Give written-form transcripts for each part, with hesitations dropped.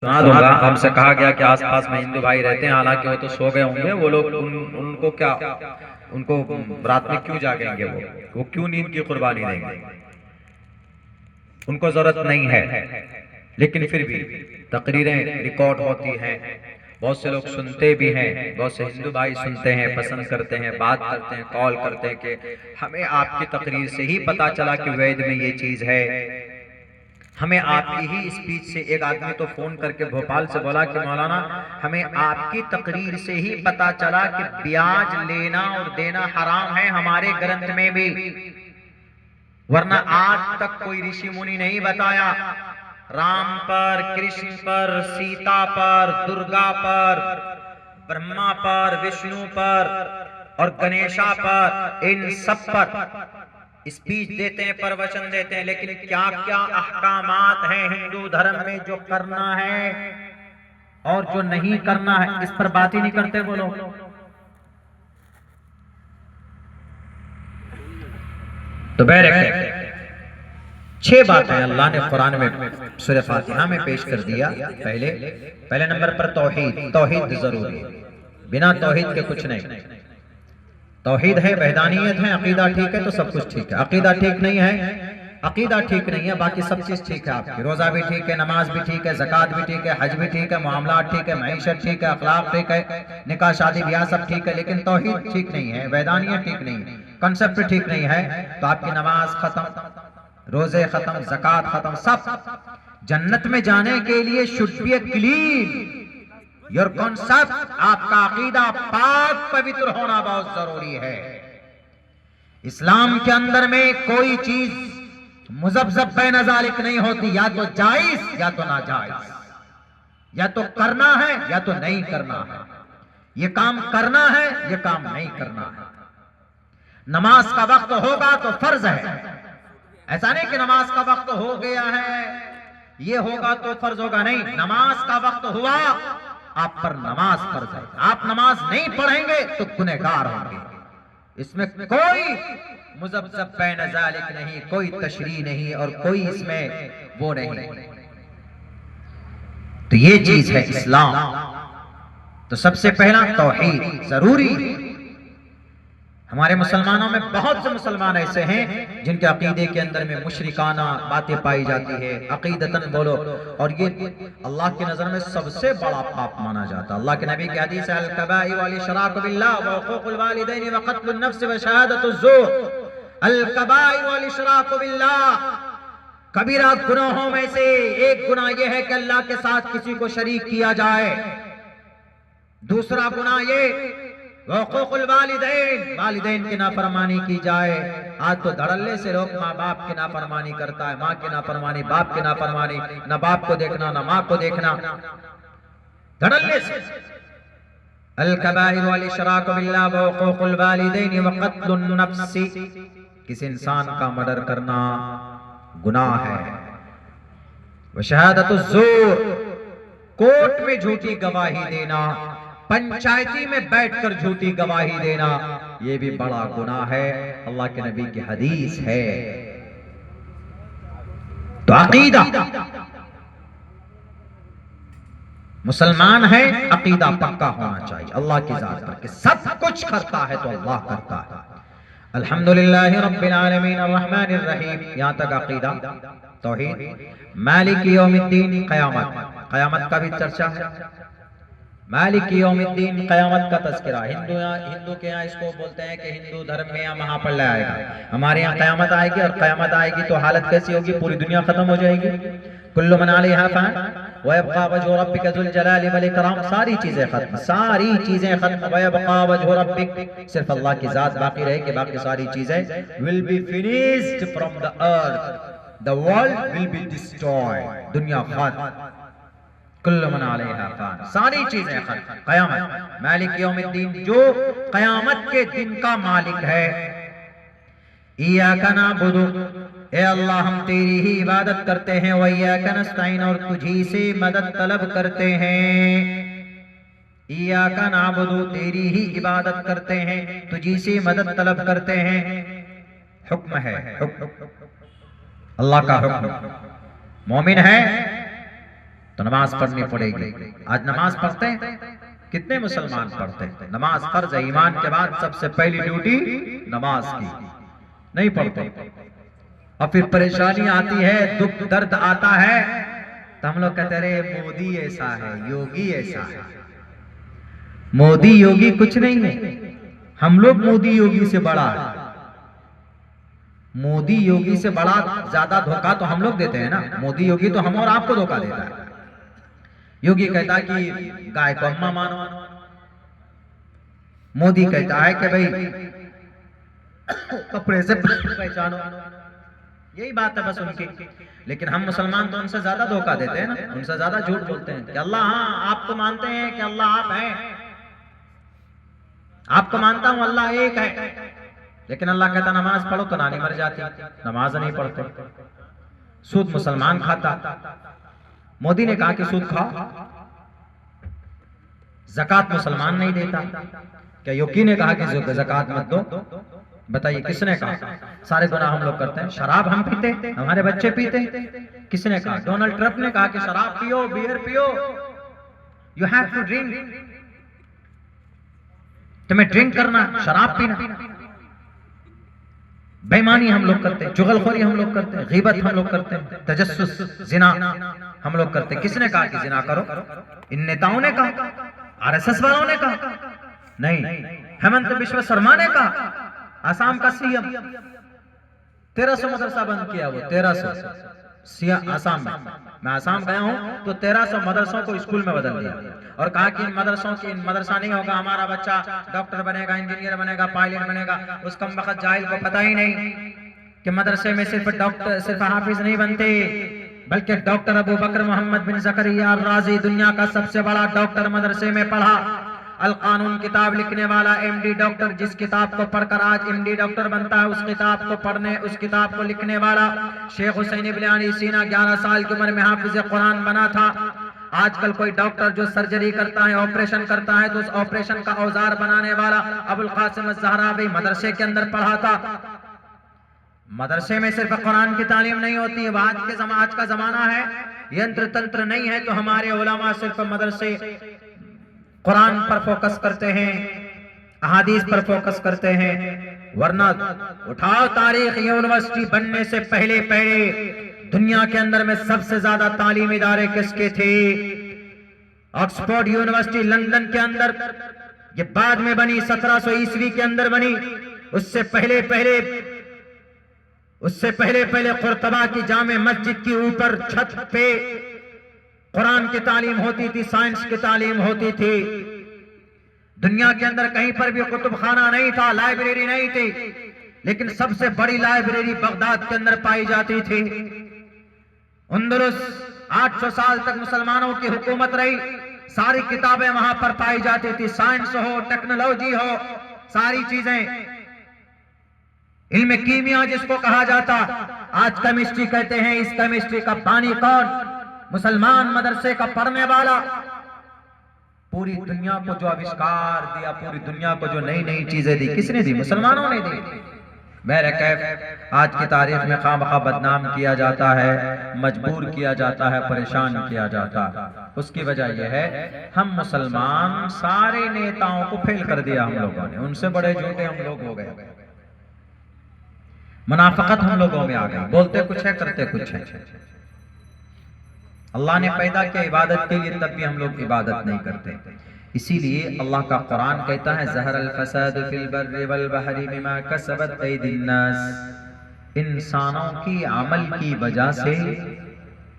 सुना दूंगा। हमसे कहा गया कि आसपास में हिंदू भाई रहते हैं, हालांकि वो तो सो गए होंगे। वो लोग उनको क्या, उनको रात में क्यों जागेंगे? वो क्यों नींद की कुर्बानी देंगे? उनको जरूरत नहीं है। लेकिन फिर भी तकरीरें रिकॉर्ड होती हैं, बहुत से लोग सुनते भी हैं, बहुत से हिंदू भाई सुनते हैं, पसंद करते हैं, बात करते हैं, कॉल करते हैं कि हमें आपकी तकरीर से ही पता चला कि वेद में ये चीज है। हमें आपकी ही स्पीच से, एक आदमी तो फोन करके भोपाल से बोला कि मौलाना हमें आपकी तकरीर से ही पता चला कि ब्याज लेना और देना हराम है हमारे ग्रंथ में भी, वरना आज तक कोई ऋषि मुनि नहीं बताया। राम पर, कृष्ण पर, सीता पर, दुर्गा पर, ब्रह्मा पर, विष्णु पर और गणेशा पर, इन सब पर स्पीच देते हैं, प्रवचन देते हैं, लेकिन क्या क्या अहकामात हैं हिंदू धर्म में जो करना है और जो नहीं करना है, इस पर बात ही नहीं करते वो लोग। तो बहरकत 6 बातें अल्लाह ने कुरान में सूरह फातिहा में पेश कर दिया। पहले नंबर पर तौहीद। तौहीद जरूरी है, बिना तौहीद के कुछ नहीं। तौहीद है, वहदानियत है, अकीदा ठीक है तो सब कुछ ठीक है। अकीदा ठीक नहीं है, अकीदा ठीक नहीं है, बाकी सब चीज ठीक है आपकी। रोजा भी ठीक है, नमाज भी ठीक है, ज़कात भी ठीक है, हज भी ठीक है, मामलात ठीक है, मईशत ठीक है, अखलाक ठीक है, निकाह शादी ब्याह सब ठीक है, लेकिन तौहीद ठीक नहीं है, वहदानियत ठीक नहीं है, कंसेप्ट ठीक नहीं है, तो आपकी नमाज खत्म, रोजे खत्म, ज़कात खत्म, सब। जन्नत में जाने के लिए should be clean your concept, आपका अकीदा पाक पवित्र होना बहुत जरूरी है। इस्लाम के अंदर में कोई चीज मुज़ब्ज़ब बैन ज़ालिक नहीं होती, या तो जायज या तो नाजायज, या तो करना है या तो नहीं करना है। ये काम करना है, ये काम नहीं करना है। नमाज का वक्त होगा तो फर्ज है, ऐसा नहीं कि नमाज का वक्त हो गया है ये होगा तो फर्ज होगा, नहीं। नमाज का वक्त हुआ, आप पर नमाज फर्ज है। आप नमाज नहीं पढ़ेंगे तो गुनहगार होंगे। इसमें कोई मुज़ब्ज़ब बैन ज़ालिक नहीं, कोई तशरीह नहीं और कोई इसमें वो नहीं। तो ये चीज है इस्लाम। तो सबसे पहला तौहीद जरूरी। हमारे मुसलमानों में बहुत से मुसलमान ऐसे हैं जिनके अकीदे के अंदर में मुशरिकाना बातें पाई जाती है, अकीदतन बोलो, और ये अल्लाह की नजर में सबसे बड़ा पाप माना जाता है। अल्लाह के नबी की हदीस है, अल कबाइर वल इशराक बिल्लाह व हुकूकुल वालिदैन व क़त्लुन नफ्स व शहादतुज़ ज़ूर। अल कबाइर वल इशराक बिल्लाह, कबीरा गुनाहों में से एक गुनाह यह है कि अल्लाह के साथ किसी को शरीक किया जाए। दूसरा गुनाह ये हुकूकुल वालिदैन, वालिदैन की नाफरमानी की जाए। आज तो धड़ल्ले से लोग माँ बाप की नाफरमानी करता है, माँ की नाफरमानी, बाप की नाफरमानी, न बाप को देखना न माँ को देखना, धड़ल्ले से। अल कबाइर वल इशराक बिल्लाह व हुकूकुल वालिदैन व क़त्लुन नफ्सी, किसी इंसान का मर्डर करना गुनाह है। व शहादतुज़ ज़ूर, कोर्ट में झूठी गवाही देना, पंचायती में बैठकर झूठी गवाही देना, यह भी बड़ा गुनाह है। अल्लाह के नबी की हदीस है। तो अकीदा, मुसलमान है अकीदा पक्का होना चाहिए अल्लाह की जात पर कि सब कुछ करता है तो अल्लाह करता है। अल्हम्दुलिल्लाहि रब्बिल आलमीन अर्रहमानिर रहीम, यहां तक अकीदा तौहीद। मालिक यौमिद्दीन, क़यामत का भी चर्चा है। मालिक यौमिद्दीन, क़यामत का तज़किरा। हिंदू के यहाँ इसको बोलते हैं कि हिंदू धर्म में यहाँ महाप्रलय आएगा। हमारे यहाँ क़यामत आएगी, और क़यामत आएगी तो हालत कैसी होगी? पूरी दुनिया खत्म हो जाएगी। कुल्लु मन अलैहा फ़ान व यब्क़ा वजहु रब्बिका ज़ुल जलाली वल इकराम, सारी चीजें खत्म, सारी चीजें खत्म। व यब्क़ा वजहु रब्बिक, सिर्फ अल्लाह की जात बाकी रहेगी, बाकी सारी चीजें will be finished from the earth, the world will be destroyed, दुनिया खत्म। कुल्लु मन अलैहा फ़ान, सारी चीजें खत्म। क़यामत, मालिक यौमिद्दीन, जो क़यामत के दिन का मालिक है। इय्याका नअबुदु, ए अल्लाह हम तेरी ही इबादत करते हैं। व इय्याका नस्तईन, और तुझी से मदद तलब करते हैं। इय्याका नअबुदु, तेरी ही इबादत करते हैं, तुझी से मदद तलब करते हैं। हुक्म है, हुक्म अल्लाह का हुक्म। मोमिन है तो नमाज पढ़नी पड़ेगी। आज नमाज पढ़ते हैं, कितने मुसलमान पढ़ते हैं? नमाज फर्ज है, ईमान के बाद सबसे पहली ड्यूटी नमाज की, नहीं पढ़ते। और फिर परेशानी आती है, दुख दर्द आता है, तो हम लोग कहते रहे मोदी ऐसा है, योगी ऐसा है। मोदी योगी कुछ नहीं है, हम लोग मोदी योगी से बड़ा है। मोदी योगी से बड़ा ज्यादा धोखा तो हम लोग देते हैं ना। मोदी योगी तो हम और आपको धोखा देता है। योगी कहता है कि गाय को अम्मा मानो, मोदी कहता है कि भाई कपड़े से पहचानो। यही बात है बस उनकी। लेकिन हम मुसलमान तो उनसे ज्यादा धोखा देते हैं ना, उनसे ज्यादा झूठ बोलते हैं कि अल्लाह, हाँ आप तो मानते हैं कि अल्लाह आप हैं, आपको मानता हूं अल्लाह एक है, लेकिन अल्लाह कहता नमाज पढ़ो तो नानी मर जाती, नमाज नहीं पढ़ते। सूद मुसलमान खाता, मोदी ने कहा कि सूद खाओ। ज़कात मुसलमान नहीं देता, क्या योगी ने कहा कि ज़कात मत दो? बताइए किसने कहा? सारे गुनाह हम लोग करते हैं। शराब हम पीते, हमारे बच्चे पीते, किसने कहा? डोनाल्ड ट्रंप ने कहा कि शराब पियो, बियर पियो, यू हैव टू ड्रिंक, तुम्हें ड्रिंक करना, शराब पीना। बेईमानी हम लोग करते हैं, चुगलखोरी हम लोग करते हैं, गीबत हम लोग करते हैं, तजस्सुस, जिना हम लोग करते हैं। किसने कहा कि जिना करो? इन नेताओं ने कहा, आरएसएस वालों ने कहा? नहीं, हेमंत बिश्व शर्मा ने कहा, आसाम का सीएम। 1300 मदरसा बंद किया, वो 1300 आसाम में। मैं आसाम गया हूं तो 1300 मदरसों को स्कूल में बदल दिया और कहा कि इन मदरसा नहीं होगा, हमारा बच्चा डॉक्टर बनेगा, इंजीनियर बनेगा, पायलट बनेगा। उस कमबख्त जाहिल को पता ही नहीं कि मदरसे में सिर्फ डॉक्टर, सिर्फ हाफिज नहीं बनते, बल्कि डॉक्टर अबू बकर मोहम्मद बिन ज़करिया राजी, दुनिया का सबसे बड़ा डॉक्टर, मदरसे में पढ़ा। अल कानून किताब लिखने वाला एमडी डॉक्टर, जिस किताब को पढ़कर आज एमडी डॉक्टर बनता है, उस किताब को पढ़ने, उस किताब को लिखने वाला शेख हुसैन इब्न अली सीना 11 साल की उम्र में हाफिज कुरान बना था। आजकल कोई डॉक्टर जो सर्जरी करता है, ऑपरेशन करता है, तो उस ऑपरेशन का औजार बनाने वाला अबुल कासिम ज़हरावी मदरसे के अंदर पढ़ा था। मदरसे में सिर्फ कुरान की तालीम नहीं होती है। आज का जमाना है, यंत्र तंत्र नहीं है, तो हमारे उलमा सिर्फ मदरसे कुरान पर फोकस करते हैं, अहादीस पर फोकस करते हैं। वरना उठाओ तारीख, यूनिवर्सिटी बनने से पहले दुनिया के अंदर में सबसे ज्यादा तालीमी इदारे किसके थे? ऑक्सफोर्ड यूनिवर्सिटी लंदन के अंदर, ये बाद में बनी, 1700 ईस्वी के अंदर बनी। उससे पहले कुर्तबा की जामे मस्जिद की ऊपर छत पे कुरान की तालीम होती थी, साइंस की तालीम होती थी। दुनिया के अंदर कहीं पर भी कुतुब खाना नहीं था, लाइब्रेरी नहीं थी, लेकिन सबसे बड़ी लाइब्रेरी बगदाद के अंदर पाई जाती थी। अंदरुस 800 साल तक मुसलमानों की हुकूमत रही, सारी किताबें वहां पर पाई जाती थी, साइंस हो, टेक्नोलॉजी हो, सारी चीजें। इल्म कीमिया जिसको कहा जाता, आज केमिस्ट्री कहते हैं। इस केमिस्ट्री का पानी कौन? मुसलमान मदरसे का पढ़ने वाला। पूरी दुनिया को जो आविष्कार दिया, पूरी दुनिया को जो नई नई चीजें दी, किसने दी? मुसलमानों ने दी। बहरकैफ आज की तारीख में खामखा बदनाम किया जाता है, मजबूर किया जाता है, परेशान किया जाता है। उसकी वजह यह है हम मुसलमान सारे नेताओं को फेल कर दिया हम लोगों ने, उनसे बड़े झूठे हम लोग हो गए। मुनाफिकत हम लोगों में आ गई, बोलते कुछ है करते कुछ है। अल्लाह ने पैदा किया इबादत के लिए, तब भी हम लोग इबादत नहीं करते। इसीलिए अल्लाह का कुरान कहता है ज़हरल फसाद फिल बर्रि वल बहरी बिमा कसबत अयदिन नास। इंसानों की अमल की वजह से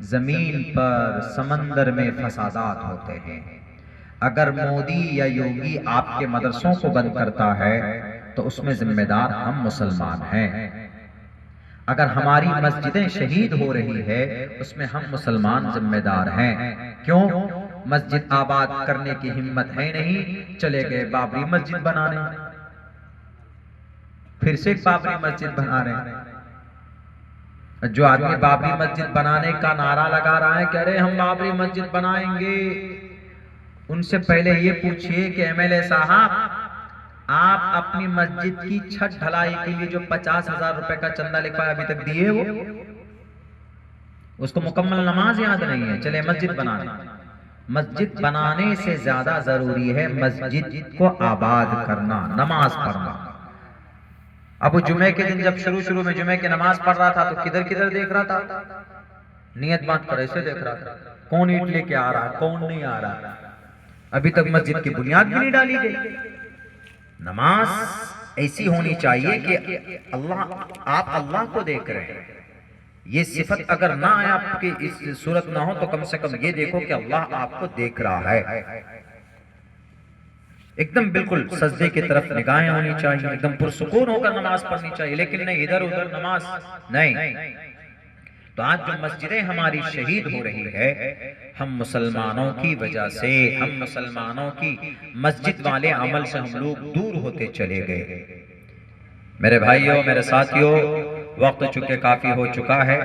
जमीन पर, समंदर में फसादात होते हैं। अगर मोदी या योगी आपके मदरसों को बंद करता है तो उसमें जिम्मेदार हम मुसलमान हैं। अगर हमारी मस्जिदें शहीद हो रही है उसमें हम मुसलमान जिम्मेदार हैं। क्यों? मस्जिद आबाद करने की हिम्मत है नहीं, चले गए बाबरी मस्जिद बनाने, फिर से बाबरी मस्जिद बना रहे हैं। जो आदमी बाबरी मस्जिद बनाने का नारा लगा रहा है, कह रहे हम बाबरी मस्जिद बनाएंगे, उनसे पहले ये पूछिए कि एमएलए साहब, आप अपनी मस्जिद की छत ढलाई के लिए जो 50,000 रुपए का चंदा लिखवाया अभी तक दिए? वो उसको मुकम्मल नमाज याद नहीं है, चले मस्जिद बनाने। मस्जिद बनाने से ज्यादा जरूरी है मस्जिद को आबाद करना, नमाज पढ़ना। अब वो जुमे के दिन जब शुरू में जुमे की नमाज पढ़ रहा था तो किधर किधर देख रहा था, नियत बात कर ऐसे देख रहा था, कौन ईंट लेके आ रहा, कौन नहीं आ रहा। अभी तक मस्जिद की बुनियाद भी नहीं डाली गई। नमाज ऐसी होनी चाहिए कि आप अल्लाह को देख रहे हैं। ये सिफत अगर ना आए आपकी, इस सूरत ना हो, तो कम से कम ये देखो कि अल्लाह आपको देख रहा है। एकदम बिल्कुल सजदे की तरफ निगाहें होनी चाहिए, एकदम पुरसुकून होकर नमाज पढ़नी चाहिए, लेकिन नहीं इधर उधर नमाज नहीं। तो आज जो मस्जिदें हमारी शहीद हो रही है, हम मुसलमानों की वजह से, हम मुसलमानों की मस्जिद वाले अमल से हम लोग दूर होते चले गए। मेरे भाइयों, मेरे साथियों, वक्त चूंकि काफी हो चुका है,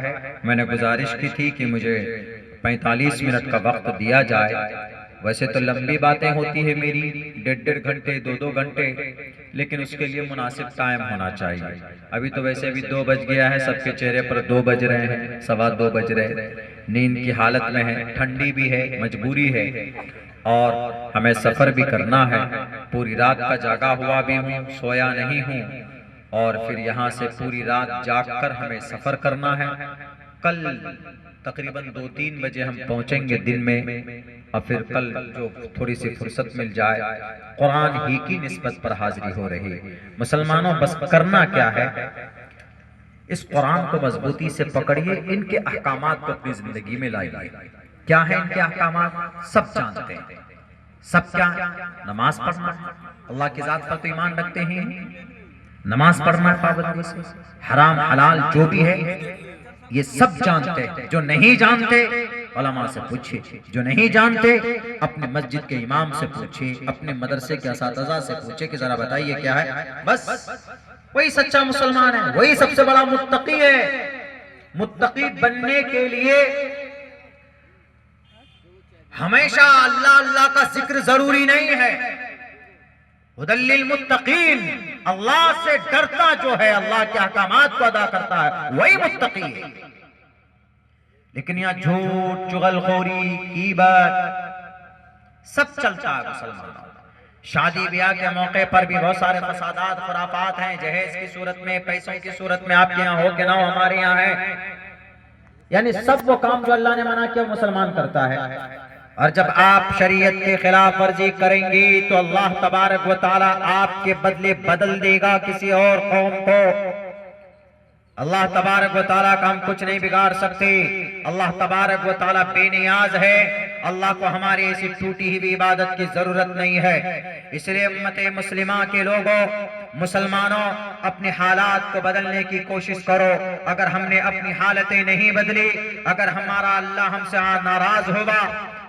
मैंने गुजारिश की थी कि मुझे 45 मिनट का वक्त दिया जाए। वैसे तो लंबी बातें होती है मेरी, 1.5 घंटे 2-2 घंटे, लेकिन उसके लिए मुनासिब टाइम होना चाहिए। अभी तो वैसे भी 2 बज गया है, सबके चेहरे पर 2 बज रहे हैं, 2:15 बज रहे, नींद की हालत में है, ठंडी भी है, मजबूरी है और हमें सफर भी करना है। पूरी रात का जागा हुआ भी हूँ, सोया नहीं हूँ, और फिर यहाँ से पूरी रात जागकर हमें सफर करना है। कल तकरीबन 2-3 बजे हम पहुंचेंगे दिन में, और फिर कल जो थोड़ी सी फुर्सत मिल जाए, कुरान ही की निस्बत पर हाजिरी हो रही है। मुसलमानों, बस करना क्या है, इस कुरान को मजबूती से पकड़िए, इनके अहकामात को अपनी जिंदगी में लाइए। क्या है इनके अहकामात, सब जानते हैं। सब क्या, नमाज पढ़ना, अल्लाह की जात पर तो ईमान रखते हैं, नमाज पढ़ना पाबंदी से, हराम हलाल जो भी है ये सब जानते हैं। जो नहीं जानते उलमा से पूछिए, जो नहीं जानते अपने मस्जिद के इमाम से पूछिए, अपने मदरसे के असातिज़ा से पूछिए कि जरा बताइए क्या है। बस वही सच्चा मुसलमान है, वही सबसे बड़ा मुत्तकी है। मुत्तकी बनने के लिए हमेशा अल्लाह अल्लाह का जिक्र जरूरी नहीं है। हुदल्लिल मुत्तकीन, अल्लाह से डरता जो है, अल्लाह के अहकामात को अदा करता है, वही मुत्तकी है। लेकिन यहाँ झूठ, चुगलखोरी, गीबत सब चलता है मुसलमानों। शादी ब्याह के मौके पर भी बहुत सारे फसादात, खुराफात हैं, जहेज की सूरत में, पैसों की सूरत में, आपके यहाँ हो के ना हो, हमारे यहाँ है। यानी सब वो काम जो अल्लाह ने मना किया मुसलमान करता है। और जब आप शरीयत के खिलाफ वर्जी करेंगे तो अल्लाह तबारक व तआला आपके बदले बदल देगा किसी और कौम को। अल्लाह तबारक व तआला का हम कुछ नहीं बिगाड़ सकते। अल्लाह तबारक व तआला बेनियाज है। अल्लाह को हमारी ऐसी टूटी हुई इबादत की जरूरत नहीं है। इसलिए उम्मत मुस्लिमा के लोगों, मुसलमानों, अपने हालात को बदलने की कोशिश करो। अगर हमने अपनी हालतें नहीं बदली, अगर हमारा अल्लाह हमसे नाराज होगा,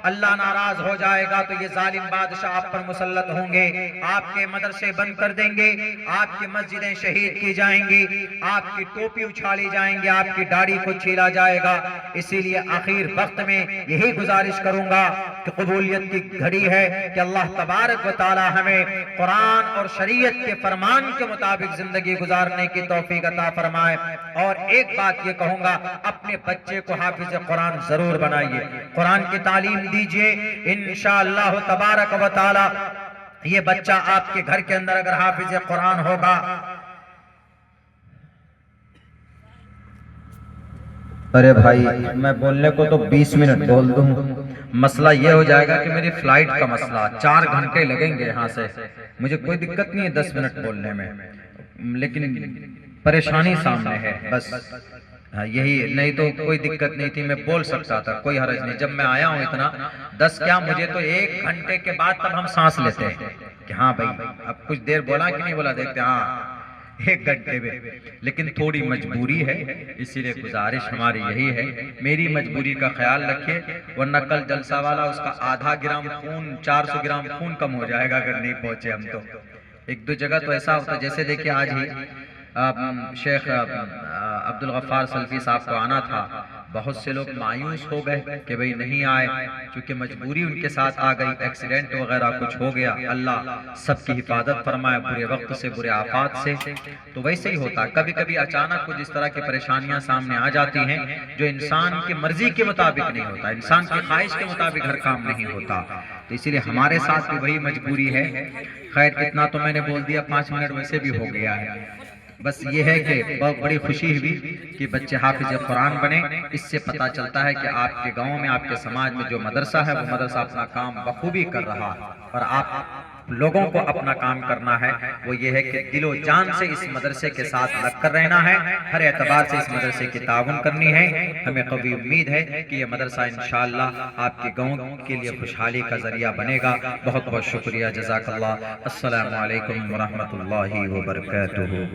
अल्लाह नाराज हो जाएगा, तो ये जालिम बादशाह आप पर मुसल्लत होंगे, आपके मदरसे बंद कर देंगे, आपकी मस्जिदें शहीद की जाएंगी, आपकी टोपी उछाली जाएंगी, आपकी दाढ़ी को छीला जाएगा। इसीलिए आखिर वक्त में यही गुजारिश करूंगा कि कबूलियत की घड़ी है कि अल्लाह तबारक व तआला हमें कुरान और शरीयत के फरमान के मुताबिक जिंदगी गुजारने की तौफीक अता फरमाए। और एक बात ये कहूंगा, अपने बच्चे को हाफिज कुरान जरूर बनाइए, कुरान की तालीम दीजिए। इंशाअल्लाह तबारक व तआला ये बच्चा आपके घर के अंदर अगर हाफिज कुरान होगा, अरे भाई मैं बोलने को तो 20 मिनट बोल दूं, मसला ये हो जाएगा कि मेरी फ्लाइट का मसला, 4 घंटे लगेंगे यहाँ से। मुझे कोई दिक्कत नहीं है 10 मिनट बोलने में, लेकिन परेशानी सामने है बस। हाँ यही, नहीं तो कोई दिक्कत नहीं थी, मैं बोल सकता था, कोई हर्ज नहीं। जब मैं आया हूँ इतना 10 क्या, मुझे तो 1 घंटे के बाद तब हम सांस लेते हैं कि हाँ भाई अब कुछ देर बोला कि नहीं बोला, देखते हाँ 1 घंटे में। लेकिन थोड़ी मजबूरी है, इसीलिए गुजारिश हमारी यही है, मेरी मजबूरी का ख्याल रखिए, वरना कल जलसा वाला उसका आधा ग्राम खून, 400 ग्राम खून कम हो जाएगा अगर नहीं पहुंचे हम तो। 1-2 जगह तो ऐसा होता है, जैसे देखिए आज ही शेख अब्दुल गफ्फार सल्फी साहब को आना था। बहुत से लोग मायूस हो गए कि भाई नहीं आए, क्योंकि मजबूरी उनके साथ आ गई, एक्सीडेंट वगैरह कुछ हो गया। अल्लाह सबकी हिफाजत फरमाए बुरे वक्त से, बुरे आफात से। तो वैसे ही होता, कभी कभी अचानक कुछ इस तरह की परेशानियां सामने आ जाती हैं जो इंसान की मर्जी के मुताबिक नहीं होता, इंसान की ख्वाहिश के मुताबिक हर काम नहीं होता। तो इसीलिए हमारे साथ भी वही मजबूरी है। खैर इतना तो मैंने बोल दिया, 5 मिनट वैसे भी हो गया है। बस ये है कि बहुत बड़ी खुशी हुई कि बच्चे हाफिज कुरान बने। इससे पता चलता है कि आपके गांव में, आपके समाज में जो मदरसा है वो मदरसा अपना काम बखूबी कर रहा है, और आप लोगों को अपना काम करना है। वो ये है कि दिलो जान से इस मदरसे के साथ लग कर रहना है, हर एतबार से इस मदरसे की ताउन करनी है। हमें कभी उम्मीद है कि ये मदरसा इंशाअल्लाह आपके गाँव के लिए खुशहाली का जरिया बनेगा। बहुत बहुत शुक्रिया, जज़ाकल्लाह। अस्सलामु अलैकुम व रहमतुल्लाहि व बरकातुहू।